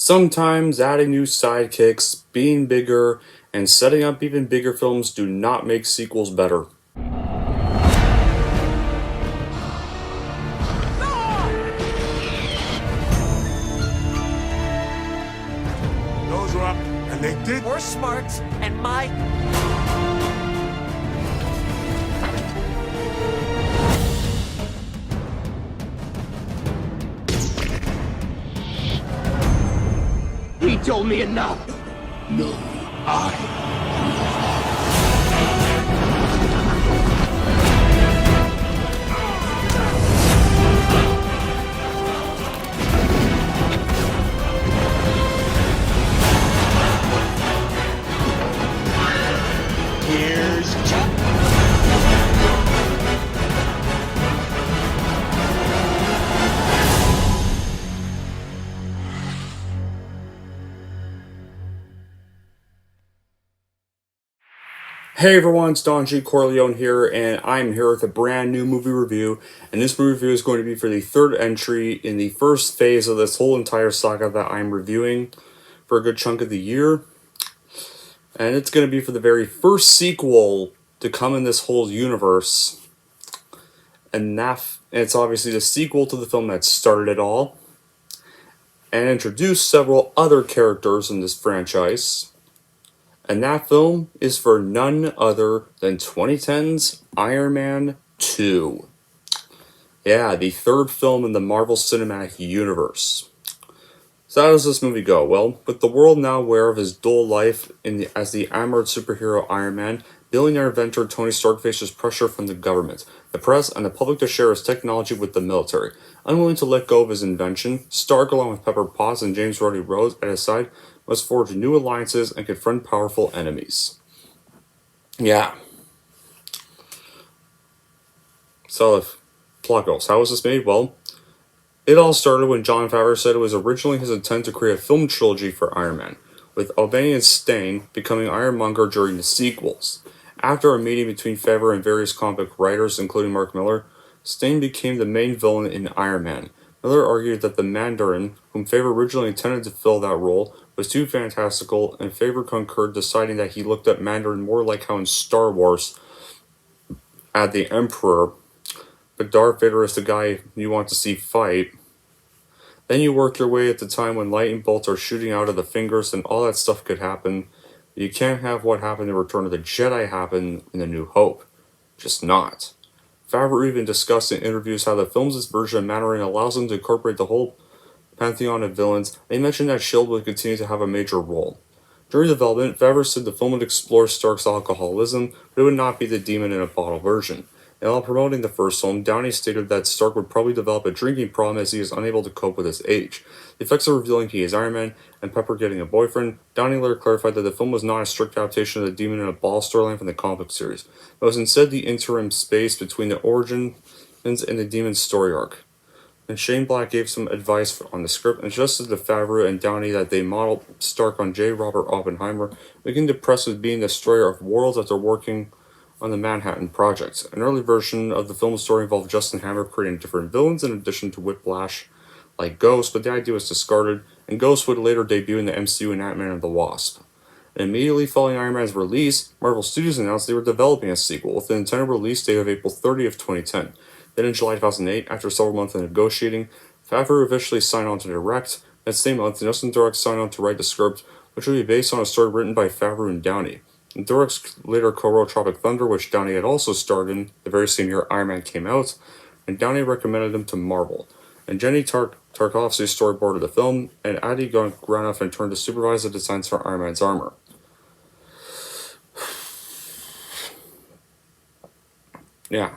Sometimes adding new sidekicks, being bigger, and setting up even bigger films do not make sequels better. Those are up, and they did. We're smart, and my... He told me enough. No, I. Here's Chuck. Hey everyone, it's Don G. Corleone here, and I'm here with a brand new movie review. And this movie review is going to be for the third entry in the first phase of this whole entire saga that I'm reviewing for a good chunk of the year. And it's going to be for the very first sequel to come in this whole universe. And it's obviously the sequel to the film that started it all, and introduced several other characters in this franchise. And that film is for none other than 2010's Iron Man 2. Yeah, the third film in the Marvel Cinematic Universe. So how does this movie go? Well, with the world now aware of his dual life as the armored superhero Iron Man, billionaire inventor Tony Stark faces pressure from the government, the press, and the public to share his technology with the military. Unwilling to let go of his invention, Stark, along with Pepper Potts and James Rodney Rhodes at his side, must forge new alliances and confront powerful enemies. Yeah. So the plot goes. How was this made? Well, it all started when Jon Favreau said it was originally his intent to create a film trilogy for Iron Man, with O'Banion Stain becoming Ironmonger during the sequels. After a meeting between Favreau and various comic writers, including Mark Millar, Stain became the main villain in Iron Man. Miller argued that the Mandarin, whom Favreau originally intended to fill that role, was too fantastical, and Favreau concurred, deciding that he looked at Mandarin more like how in Star Wars at the Emperor, but Darth Vader is the guy you want to see fight. Then you work your way at the time when lightning bolts are shooting out of the fingers and all that stuff could happen. You can't have what happened in Return of the Jedi happen in A New Hope. Just not. Favreau even discussed in interviews how the film's version of Mandarin allows him to incorporate the whole pantheon of villains. They mentioned that S.H.I.E.L.D. would continue to have a major role. During development, Favreau said the film would explore Stark's alcoholism, but it would not be the demon in a bottle version. And while promoting the first film, Downey stated that Stark would probably develop a drinking problem as he is unable to cope with his age. The effects of revealing he is Iron Man and Pepper getting a boyfriend, Downey later clarified that the film was not a strict adaptation of the demon in a bottle storyline from the comic book series, but was instead the interim space between the origins and the demon's story arc. And Shane Black gave some advice on the script and suggested to Favreau and Downey that they modeled Stark on J. Robert Oppenheimer, making the press with being the destroyer of worlds after working on the Manhattan Project. An early version of the film's story involved Justin Hammer creating different villains in addition to Whiplash, like Ghost, but the idea was discarded, and Ghost would later debut in the MCU in Ant-Man and the Wasp. And immediately following Iron Man's release, Marvel Studios announced they were developing a sequel, with the intended release date of April 30th, 2010. Then in July 2008, after several months of negotiating, Favreau officially signed on to direct. That same month, Justin Durek signed on to write the script, which would be based on a story written by Favreau and Downey. And Durek later co-wrote Tropic Thunder, which Downey had also starred in the very same year Iron Man came out, and Downey recommended him to Marvel. And Jenny Tarkovsky storyboarded the film, and Adi Granov in turn to supervise the designs for Iron Man's armor. Yeah.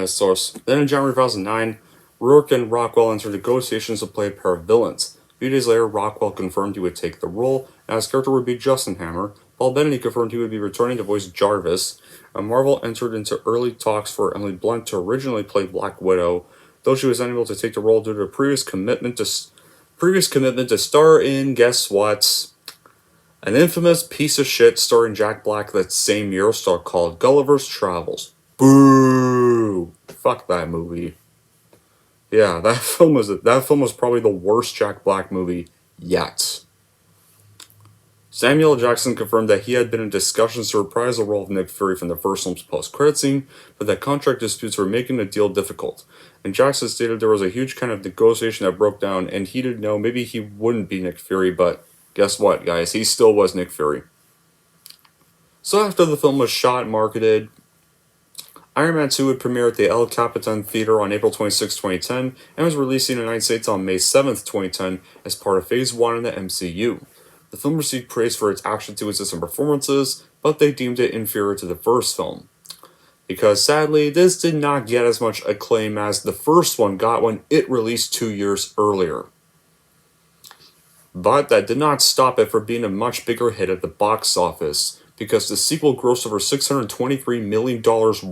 Source. Then in January 2009, Rourke and Rockwell entered negotiations to play a pair of villains. A few days later, Rockwell confirmed he would take the role, and his character would be Justin Hammer. Paul Bettany confirmed he would be returning to voice Jarvis, and Marvel entered into early talks for Emily Blunt to originally play Black Widow, though she was unable to take the role due to a previous commitment to star in, guess what? An infamous piece of shit starring Jack Black that same year called Gulliver's Travels. Boo! Fuck that movie. Yeah, that film was probably the worst Jack Black movie yet. Samuel L. Jackson confirmed that he had been in discussions to reprise the role of Nick Fury from the first film's post-credit scene, but that contract disputes were making the deal difficult. And Jackson stated there was a huge kind of negotiation that broke down, and he didn't know maybe he wouldn't be Nick Fury, but guess what, guys? He still was Nick Fury. So after the film was shot and marketed, Iron Man 2 would premiere at the El Capitan Theater on April 26, 2010, and was released in the United States on May 7, 2010, as part of Phase 1 in the MCU. The film received praise for its action sequences and performances, but they deemed it inferior to the first film. Because sadly, this did not get as much acclaim as the first one got when it released 2 years earlier. But that did not stop it from being a much bigger hit at the box office, because the sequel grossed over $623 million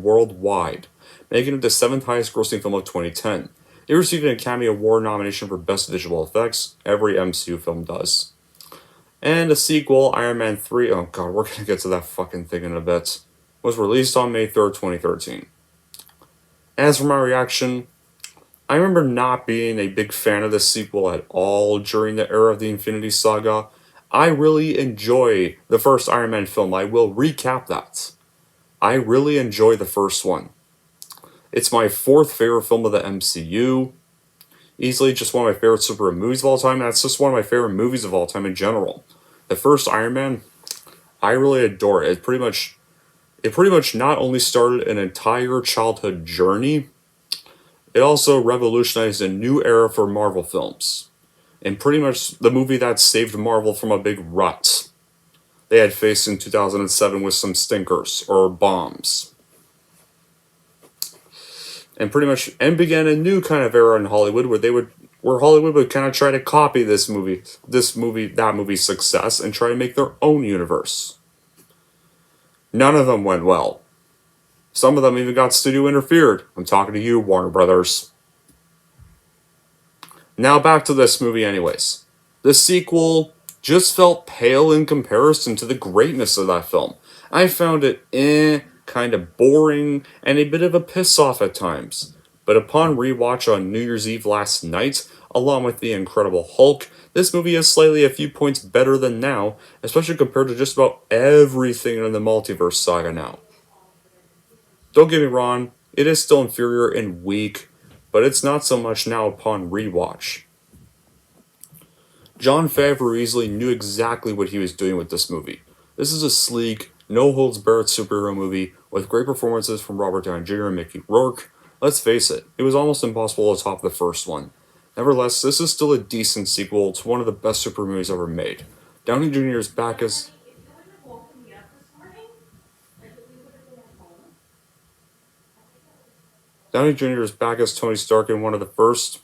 worldwide, making it the 7th highest grossing film of 2010. It received an Academy Award nomination for Best Visual Effects. Every MCU film does. And the sequel, Iron Man 3, oh god, we're gonna get to that fucking thing in a bit, was released on May 3rd, 2013. As for my reaction, I remember not being a big fan of the sequel at all during the era of the Infinity Saga. I really enjoy the first Iron Man film. I will recap that. I really enjoy the first one. It's my 4th favorite film of the MCU. Easily just one of my favorite superhero movies of all time. That's just one of my favorite movies of all time in general. The first Iron Man, I really adore it. It pretty much not only started an entire childhood journey, it also revolutionized a new era for Marvel films. And pretty much the movie that saved Marvel from a big rut they had faced in 2007 with some stinkers or bombs. And pretty much began a new kind of era in Hollywood where Hollywood would kind of try to copy that movie's success and try to make their own universe. None of them went well. Some of them even got studio interfered. I'm talking to you, Warner Brothers. Now back to this movie anyways. The sequel just felt pale in comparison to the greatness of that film. I found it kind of boring and a bit of a piss-off at times. But upon rewatch on New Year's Eve last night, along with The Incredible Hulk, this movie is slightly a few points better than now, especially compared to just about everything in the multiverse saga now. Don't get me wrong, it is still inferior and weak, but it's not so much now upon rewatch. Jon Favreau easily knew exactly what he was doing with this movie. This is a sleek, no-holds-barred superhero movie with great performances from Robert Downey Jr. and Mickey Rourke. Let's face it, it was almost impossible to top the first one. Nevertheless, this is still a decent sequel to one of the best super movies ever made. Downey Jr. is back as Tony Stark in one of the first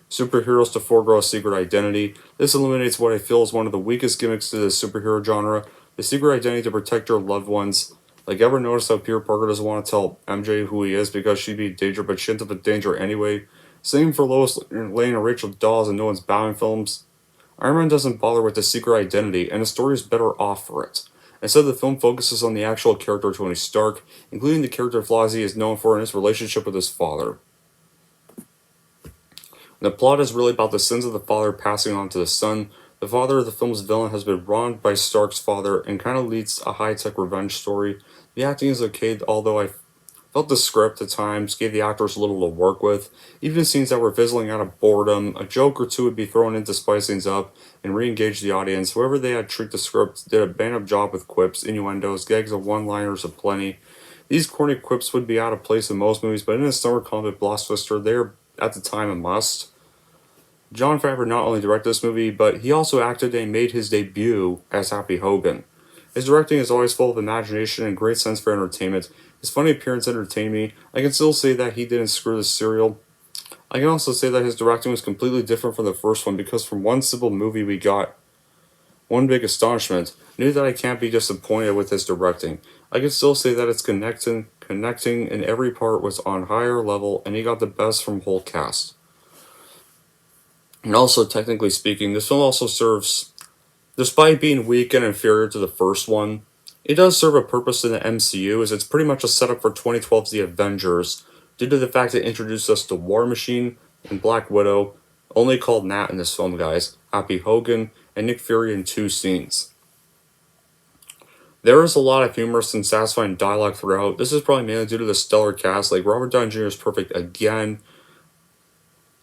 superheroes to forego a secret identity. This eliminates what I feel is one of the weakest gimmicks to the superhero genre, the secret identity to protect your loved ones. Like, ever notice how Peter Parker doesn't want to tell MJ who he is because she'd be in danger, but she ends up in danger anyway? Same for Lois Lane and Rachel Dawes in No One's Bowing films. Iron Man doesn't bother with the secret identity, and the story is better off for it. Instead, the film focuses on the actual character Tony Stark, including the character flaws he is known for in his relationship with his father. The plot is really about the sins of the father passing on to the son. The father of the film's villain has been wronged by Stark's father and kind of leads a high-tech revenge story. The acting is okay, although I felt the script at times gave the actors a little to work with. Even scenes that were fizzling out of boredom, a joke or two would be thrown in to spice things up and re-engage the audience. Whoever they had treat the script did a bang-up job with quips, innuendos, gags, and one-liners aplenty. These corny quips would be out of place in most movies, but in a summer comedy blockbuster, they were at the time a must. Jon Favreau not only directed this movie, but he also acted and made his debut as Happy Hogan. His directing is always full of imagination and great sense for entertainment. His funny appearance entertained me. I can still say that he didn't screw the cereal. I can also say that his directing was completely different from the first one, because from one simple movie we got one big astonishment. Knew that I can't be disappointed with his directing. I can still say that it's connecting, and every part was on higher level, and he got the best from whole cast. And also, technically speaking, this film also serves, despite being weak and inferior to the first one, it does serve a purpose in the MCU, as it's pretty much a setup for 2012's The Avengers, due to the fact it introduced us to War Machine and Black Widow, only called Nat in this film, guys. Happy Hogan and Nick Fury in 2 scenes. There is a lot of humorous and satisfying dialogue throughout. This is probably mainly due to the stellar cast. Like, Robert Downey Jr. is perfect again.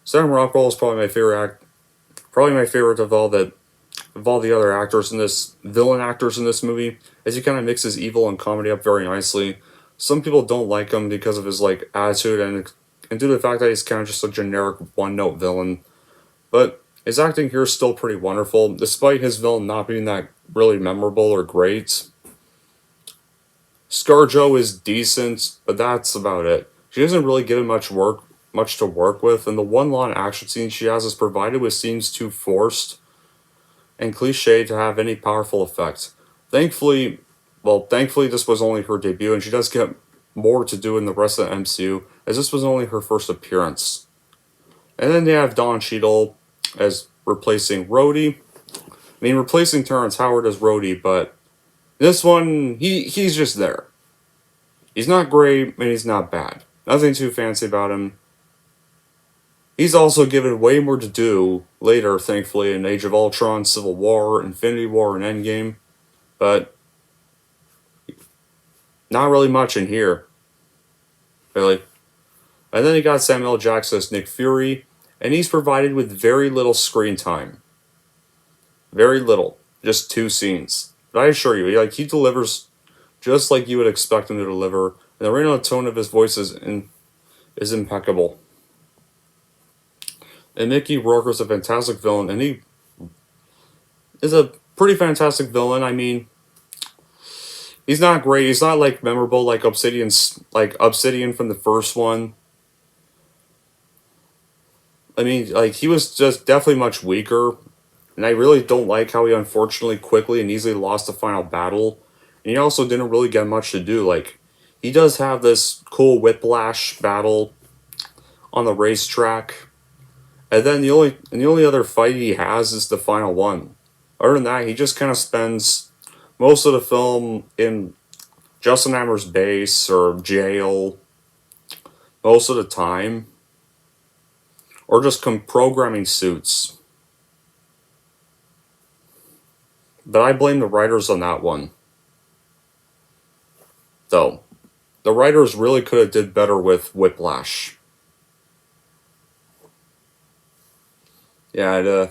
Sam Rockwell is probably my favorite of all the other actors in this, villain actors in this movie, as he kind of mixes evil and comedy up very nicely. Some people don't like him because of his like attitude and due to the fact that he's kind of just a generic one-note villain. But his acting here is still pretty wonderful, despite his villain not being that really memorable or great. ScarJo is decent, but that's about it. She isn't really given much to work with, and the one long action scene she has is provided with scenes too forced and cliche to have any powerful effect. Thankfully this was only her debut, and she does get more to do in the rest of the MCU, as this was only her first appearance. And then they have Don Cheadle as replacing Rhodey. I mean, replacing Terrence Howard as Rhodey, but this one, he's just there. He's not great, and he's not bad. Nothing too fancy about him. He's also given way more to do later, thankfully, in Age of Ultron, Civil War, Infinity War, and Endgame. But not really much in here. Really. And then you got Samuel L. Jackson as Nick Fury, and he's provided with very little screen time. Very little. Just 2 scenes. But I assure you, he delivers just like you would expect him to deliver, and the ring and tone of his voice is impeccable. And Mickey Rourke is a fantastic villain, and he is a pretty fantastic villain. I mean, he's not great. He's not like memorable like Obsidian from the first one. I mean, like, he was just definitely much weaker, and I really don't like how he unfortunately quickly and easily lost the final battle. And he also didn't really get much to do. Like, he does have this cool whiplash battle on the racetrack, and then the only other fight he has is the final one. Other than that, he just kind of spends most of the film in Justin Hammer's base or jail most of the time, or just programming suits. But I blame the writers on that one. Though, the writers really could have did better with Whiplash. Yeah,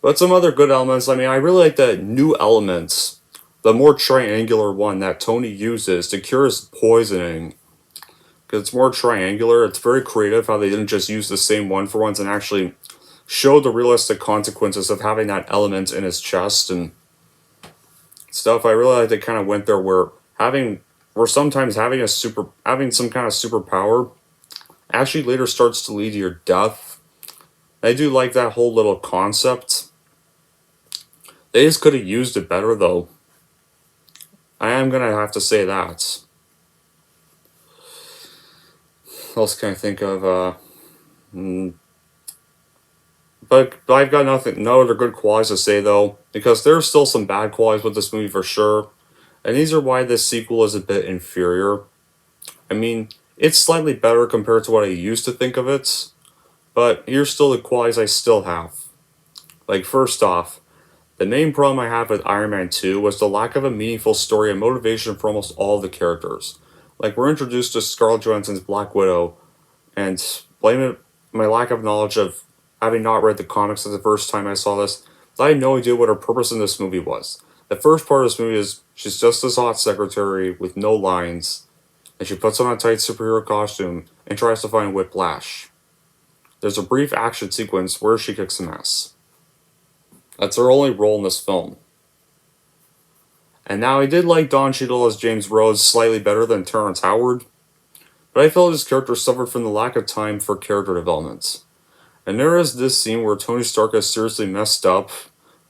but some other good elements. I mean, I really like the new elements. The more triangular one that Tony uses to cure his poisoning. Because it's more triangular. It's very creative how they didn't just use the same one for once and actually show the realistic consequences of having that element in his chest and stuff. I really like they kind of went there where sometimes having some kind of superpower actually later starts to lead to your death. I do like that whole little concept. They just could have used it better, though. I am gonna have to say that. What else can I think of? But I've got no other good qualities to say, though, because there's still some bad qualities with this movie for sure. And these are why this sequel is a bit inferior. I mean, it's slightly better compared to what I used to think of it. But here's still the qualities I still have. Like, first off, the main problem I have with Iron Man 2 was the lack of a meaningful story and motivation for almost all of the characters. Like, we're introduced to Scarlett Johansson's Black Widow, and blame it my lack of knowledge of having not read the comics the first time I saw this, I had no idea what her purpose in this movie was. The first part of this movie is she's just this hot secretary with no lines, and she puts on a tight superhero costume and tries to find Whiplash. There's a brief action sequence where she kicks some ass. That's her only role in this film. And now I did like Don Cheadle as James Rhodes slightly better than Terrence Howard, but I felt his character suffered from the lack of time for character development. And there is this scene where Tony Stark is seriously messed up,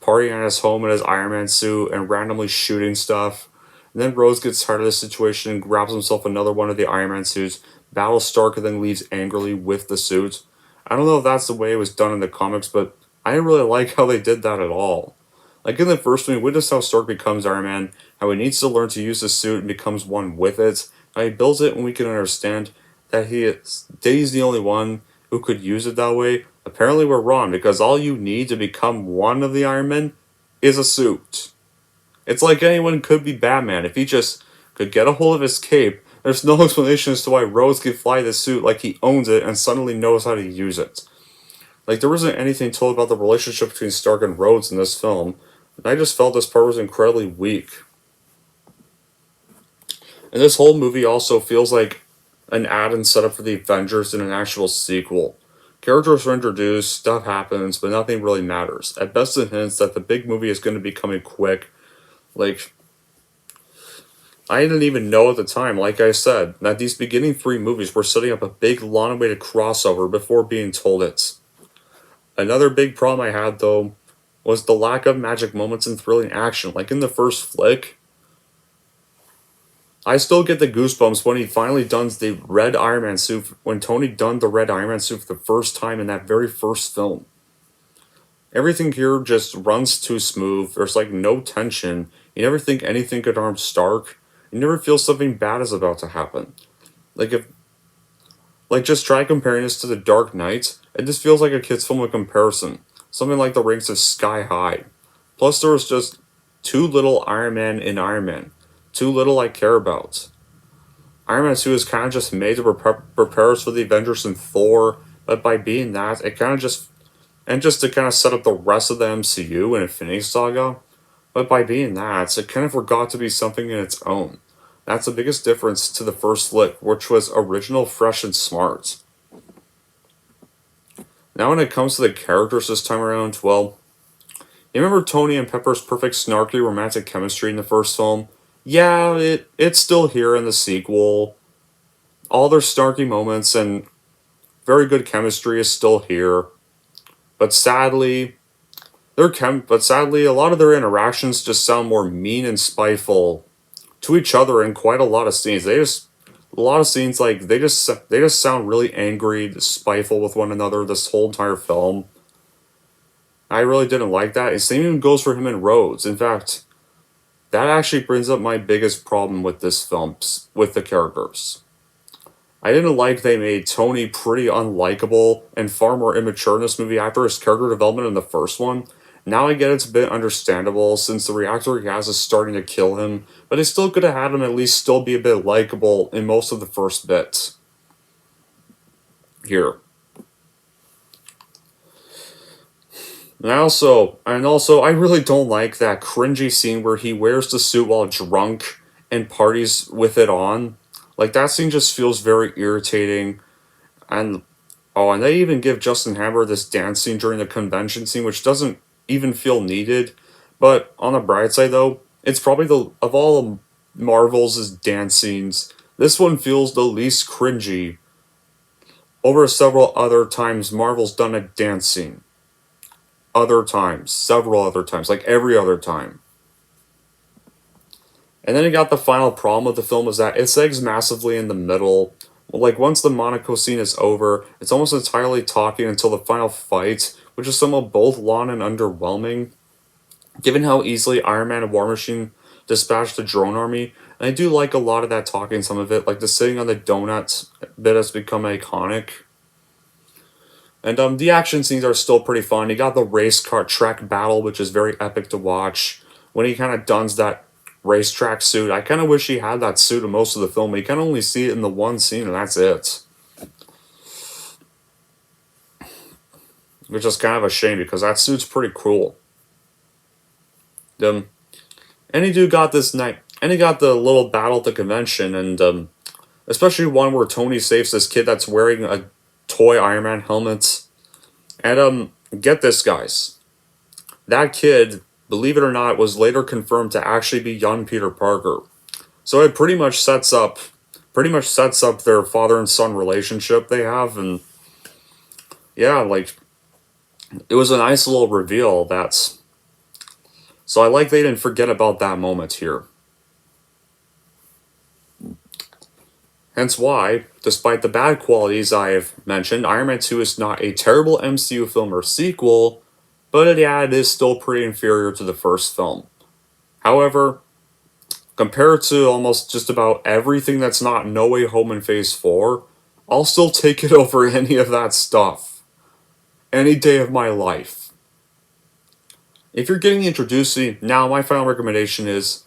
partying at his home in his Iron Man suit and randomly shooting stuff. And then Rhodes gets tired of the situation and grabs himself another one of the Iron Man suits, battles Stark, and then leaves angrily with the suit. I don't know if that's the way it was done in the comics, but I didn't really like how they did that at all. Like in the first one, we witnessed how Stark becomes Iron Man, how he needs to learn to use the suit and becomes one with it. How he builds it and we can understand that he's the only one who could use it that way. Apparently we're wrong, because all you need to become one of the Iron Men is a suit. It's like anyone could be Batman. If he just could get a hold of his cape, there's no explanation as to why Rhodes could fly this suit like he owns it and suddenly knows how to use it. Like, there wasn't anything told about the relationship between Stark and Rhodes in this film, and I just felt this part was incredibly weak. And this whole movie also feels like an add-in setup for the Avengers in an actual sequel. Characters are introduced, stuff happens, but nothing really matters. At best it hints that the big movie is going to be coming quick. Like, I didn't even know at the time, like I said, that these beginning 3 movies were setting up a big long-awaited crossover before being told it. Another big problem I had, though, was the lack of magic moments and thrilling action. Like in the first flick, I still get the goosebumps when he finally dons the red Iron Man suit, when Tony donned the red Iron Man suit for the first time in that very first film. Everything here just runs too smooth, there's like no tension, you never think anything could harm Stark, you never feel something bad is about to happen. Just try comparing this to The Dark Knight, it just feels like a kid's film in comparison. Something like the ranks of Sky High. Plus there was just too little Iron Man in Iron Man. Too little I care about. Iron Man 2 is kind of just made to prepare us for the Avengers and Thor, but by being that, it kind of just... And just to kind of set up the rest of the MCU and Infinity Saga, but by being that, it kind of forgot to be something in its own. That's the biggest difference to the first flick, which was original, fresh, and smart. Now when it comes to the characters this time around, well... You remember Tony and Pepper's perfect snarky romantic chemistry in the first film? Yeah, it's still here in the sequel. All their snarky moments and very good chemistry is still here. But sadly, a lot of their interactions just sound more mean and spiteful to each other in quite a lot of scenes. They just sound really angry, spiteful with one another this whole entire film. I really didn't like that. The same even goes for him and Rhodes. In fact, that actually brings up my biggest problem with this film, with the characters. I didn't like they made Tony pretty unlikable and far more immature in this movie after his character development in the first one. Now I get it's a bit understandable since the reactor he has is starting to kill him, but they still could have had him at least still be a bit likable in most of the first bit. Here. And also, I really don't like that cringy scene where he wears the suit while drunk and parties with it on. Like, that scene just feels very irritating. And they even give Justin Hammer this dance scene during the convention scene, which doesn't even feel needed. But on the bright side, though, it's probably of all of Marvel's dance scenes, this one feels the least cringy over several other times Marvel's done a dance scene. Several other times, like every other time. And then you got the final problem with the film is that it sags massively in the middle. Like, once the Monaco scene is over, it's almost entirely talking until the final fight, which is somewhat both long and underwhelming. Given how easily Iron Man and War Machine dispatched the drone army, and I do like a lot of that talking, some of it, like the sitting on the donuts bit has become iconic. And the action scenes are still pretty fun. You got the race car track battle, which is very epic to watch. When he kind of dons that racetrack suit, I kind of wish he had that suit in most of the film. You can only see it in the one scene, and that's it. Which is kind of a shame, because that suit's pretty cool. And he got this night, and he got the little battle at the convention, and especially one where Tony saves this kid that's wearing a toy Iron Man helmet. And get this, guys. That kid, believe it or not, was later confirmed to actually be young Peter Parker. So it pretty much sets up their father and son relationship they have, and yeah, like, it was a nice little reveal. So I like they didn't forget about that moment here. Hence why, despite the bad qualities I have mentioned, Iron Man 2 is not a terrible MCU film or sequel, but it is still pretty inferior to the first film. However, compared to almost just about everything that's not No Way Home in Phase 4, I'll still take it over any of that stuff. any day of my life. If you're getting introduced to now, my final recommendation is,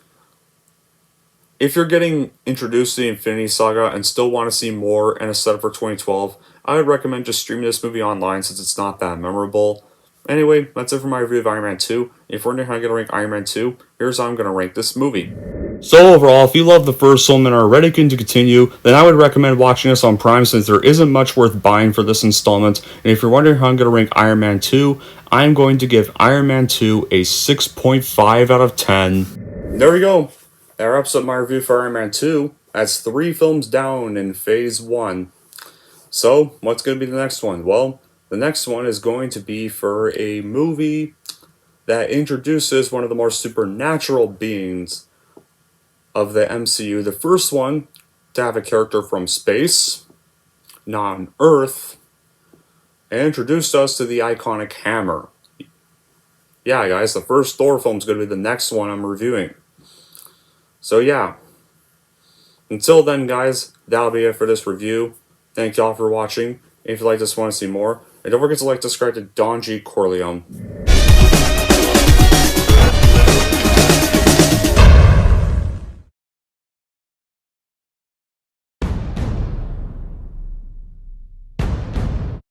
if you're getting introduced to the Infinity Saga and still want to see more and a setup for 2012, I would recommend just streaming this movie online since it's not that memorable. Anyway, that's it for my review of Iron Man 2. If you're wondering how I'm going to rank Iron Man 2, here's how I'm going to rank this movie. So overall, if you love the first film and are ready to continue, then I would recommend watching this on Prime since there isn't much worth buying for this installment. And if you're wondering how I'm going to rank Iron Man 2, I'm going to give Iron Man 2 a 6.5 out of 10. There we go. That wraps up my review for Iron Man 2. That's 3 films down in Phase 1. So, what's going to be the next one? Well, the next one is going to be for a movie that introduces one of the more supernatural beings of the MCU. The first one to have a character from space, not on Earth, and introduced us to the iconic hammer. Yeah, guys, the first Thor film is going to be the next one I'm reviewing. So yeah, until then, guys, that'll be it for this review. Thank y'all for watching. If you like this, want to see more, and don't forget to like, subscribe to Don G. Corleone.